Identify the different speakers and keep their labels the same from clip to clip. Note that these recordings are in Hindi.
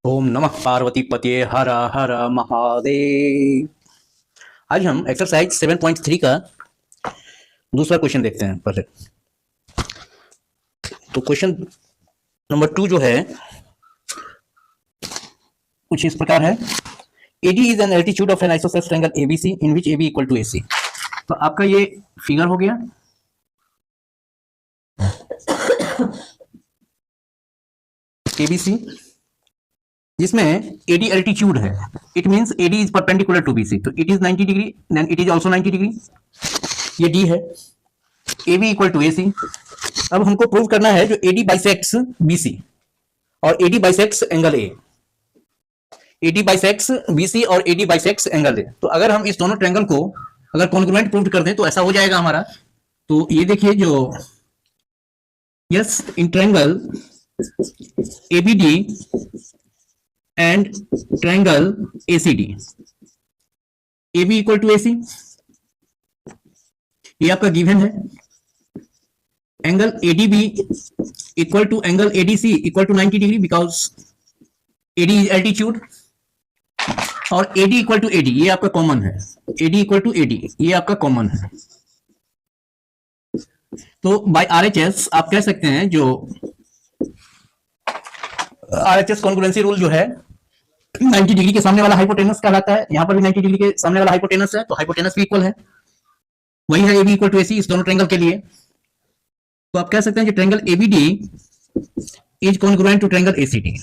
Speaker 1: ओम नमः पार्वती पते हर हर महादेव। आज हम एक्सरसाइज 7.3 का दूसरा क्वेश्चन देखते हैं। पहले तो क्वेश्चन नंबर 2 जो है कुछ इस प्रकार है। AD is an altitude of an isosceles triangle ABC in which AB equal to AC। तो आपका ये फिगर हो गया। ABC जिसमें AD एल्टीट्यूड है, it means AD is perpendicular to BC, तो it is 90 degree, then it is also 90 degree. ये D है। AB equal to AC। अब हमको प्रूव करना है जो AD बाइसेक्ट्स BC और AD bisects angle A। AD bisects BC और AD बाइसेक्ट्स एंगल A। तो अगर हम इस दोनों ट्रायंगल को अगर कॉन्ग्रुएंट प्रूव कर दें तो ऐसा हो जाएगा हमारा। तो ये देखिए जो yes in triangle ABD and triangle ACD, AB equal to AC, ये आपका गिवन है। Angle ADB equal to angle ADC equal to 90 degree because AD is altitude, और AD इक्वल टू AD ये आपका कॉमन है। AD इक्वल टू AD ये आपका कॉमन है। तो बाय RHS आप कह सकते हैं जो RHS कॉन्ग्रुएंसी रूल जो है 90 डिग्री के सामने वाला हाइपोटेनस कहलाता है। यहां पर भी 90 डिग्री के सामने वाला हाइपोटेनस है, तो हाइपोटेनस भी इक्वल है। वही है AB इक्वल टू AC इस दोनों ट्रायंगल के लिए। तो आप कह सकते हैं कि triangle ABD is congruent to triangle ACD।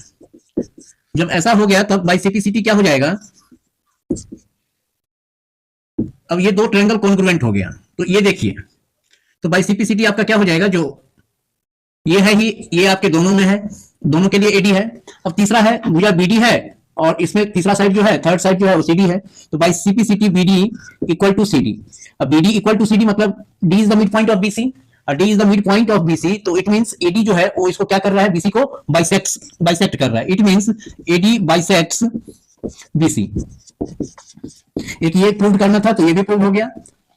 Speaker 1: जब ऐसा हो गया तब बाय CPCT क्या हो जाएगा, अब ये दो ट्रायंगल कॉन्ग्रुएंट हो गया। तो ये देखिए, तो बाय CPCT आपका क्या हो जाएगा, जो ये है ही ये आपके दोनों में है, दोनों के लिए AD है। अब तीसरा है भुजा BD है, और इसमें तीसरा साइड जो है, थर्ड साइड जो है वो CD है। तो by CPCT BD equal to CD। अब BD इक्वल टू CD मतलब D is the midpoint of BC, और D is the midpoint of BC। तो इट मींस AD जो है वो इसको क्या कर रहा है, BC को बाइसेक्ट कर रहा है। It means AD bisects BC। एक ये प्रूव करना था, तो ये भी प्रूव हो गया।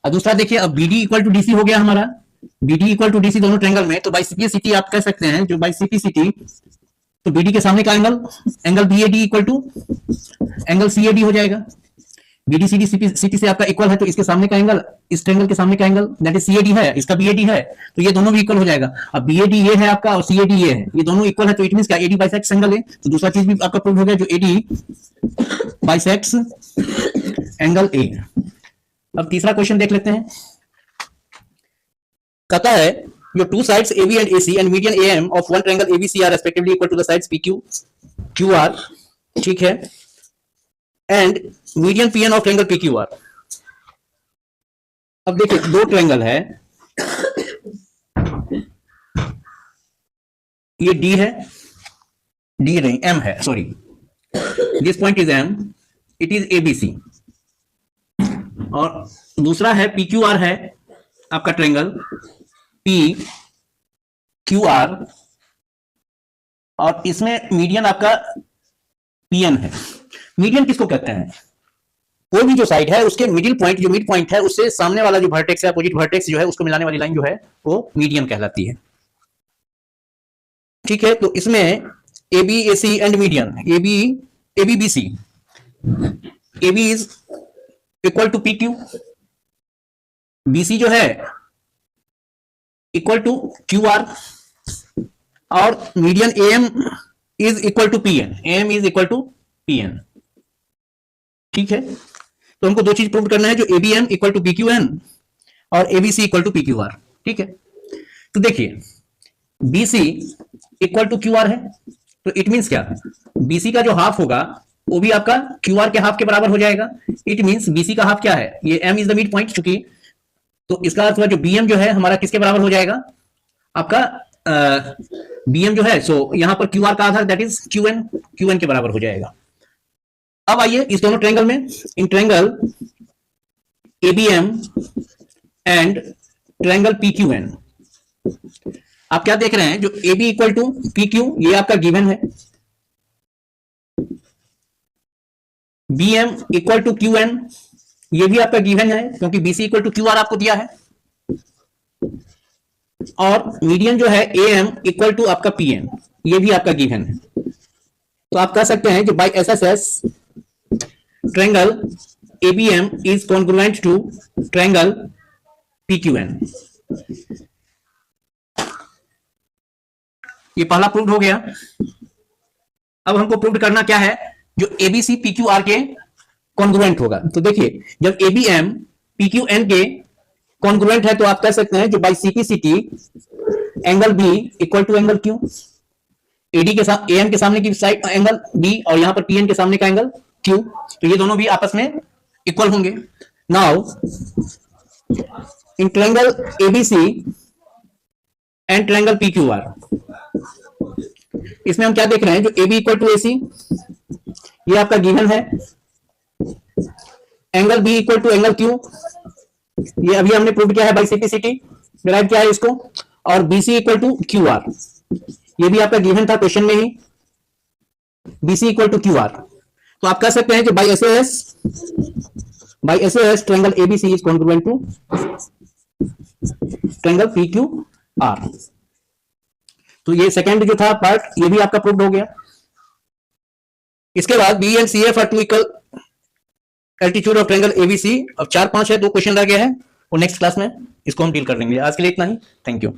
Speaker 1: और दूसरा देखिए, अब BD इक्वल टू DC हो गया हमारा, BD इक्वल टू DC दोनों ट्रायंगल में। तो बाय CPCT आप कह सकते हैं जो बाय CPCT, तो BD के सामने का angle BAD equal to angle CAD हो जाएगा। BD CD CP से आपका इक्वल है, तो इसके सामने का एंगल, इस ट्रायंगल के सामने का एंगल दैट इज CAD है, इसका BAD है, तो ये दोनों भी इक्वल हो जाएगा। अब BAD ये है आपका और CAD ये है, ये दोनों इक्वल है, तो इट मींस क्या, AD बाइसेक्ट्स एंगल है। तो दूसरा चीज भी आपका प्रूव हो गया, जो AD बाइसेक्ट्स एंगल A। अब तीसरा क्वेश्चन देख लेते हैं। कहता है your two sides AB and AC and median AM of one triangle ABC are respectively equal to the sides PQ, QR, ठीक है, and median PN of triangle PQR। अब देखिए दो ट्रायंगल है, ये D है, D नहीं M है, sorry, this point is M, it is ABC, और दूसरा है PQR है आपका ट्रायंगल PQR, और इसमें मीडियन आपका PN है। मीडियन किसको कहते हैं, कोई भी जो साइड है उसके मिडिल पॉइंट, जो मिड पॉइंट है उससे सामने वाला जो वर्टेक्स है, अपोजिट वर्टेक्स जो है, उसको मिलाने वाली लाइन जो है वो मीडियन कहलाती है। ठीक है, तो इसमें ABAC and median ABBC, AB is equal to PQ, BC जो है इक्वल टू QR, और median AM is equal to PN, AM is equal to PN। ठीक है, तो हमको दो चीज प्रूव करना है, जो ABN इक्वल टू PQN और ABC इक्वल टू PQR। ठीक है, तो देखिए BC इक्वल टू QR है, तो इट मींस क्या, BC का जो हाफ होगा वो भी आपका QR के हाफ के बराबर हो जाएगा। इट मींस BC का हाफ क्या है, ये M is the mid point, चूंकि तो इसका अर्थ हुआ जो BM जो है हमारा किसके बराबर हो जाएगा, आपका BM जो है, सो यहां पर QR का आधा दैट इज QN के बराबर हो जाएगा। अब आइए इस दोनों ट्रायंगल में, in triangle ABM and triangle PQN, आप क्या देख रहे हैं, जो AB इक्वल टू PQ ये आपका गिवन है, BM इक्वल टू QN ये भी आपका गिवन है, क्योंकि BC इक्वल टू QR आपको दिया है, और मीडियन जो है AM इक्वल टू आपका PN ये भी आपका गिवन है। तो आप कह सकते हैं कि by SSS triangle ABM is congruent to triangle PQN. ये पहला प्रूव हो गया। अब हमको प्रूव करना क्या है, जो एबीसी पीक्यूआर के कॉन्ग्रुएंट होगा। तो देखिए, जब एबीएम पीक्यूएन के कॉन्ग्रुएंट है तो आप कह सकते हैं कि by CPCT angle B equal to angle Q, AD के साथ एएम के सामने की साइड एंगल बी और यहां पर पीएन के सामने का एंगल क्यू, तो ये दोनों भी आपस में इक्वल होंगे। Now in triangle ABC and triangle PQR, इसमें हम क्या देख रहे हैं, जो AB इक्वल टू AC ये आपका गिवन है, angle B equal to angle Q ये अभी हमने प्रूव किया है बाय सीपीसीटी, डिराइव किया है इसको, और BC इक्वल टू QR ये भी आपका गिवन था क्वेश्चन में ही, BC इक्वल टू QR। तो आप कह सकते हैं कि by SS triangle ABC is congruent to triangle PQR। तो ये सेकंड जो था पार्ट, ये भी आपका प्रूव्ड हो गया। इसके बाद B and C F are two equal altitude of triangle ABC. अब 4-5 है, 2 क्वेश्चन रह गए हैं, वो नेक्स्ट क्लास में इसको हम डील कर लेंगे। आज के लिए इतना ही, थैंक यू।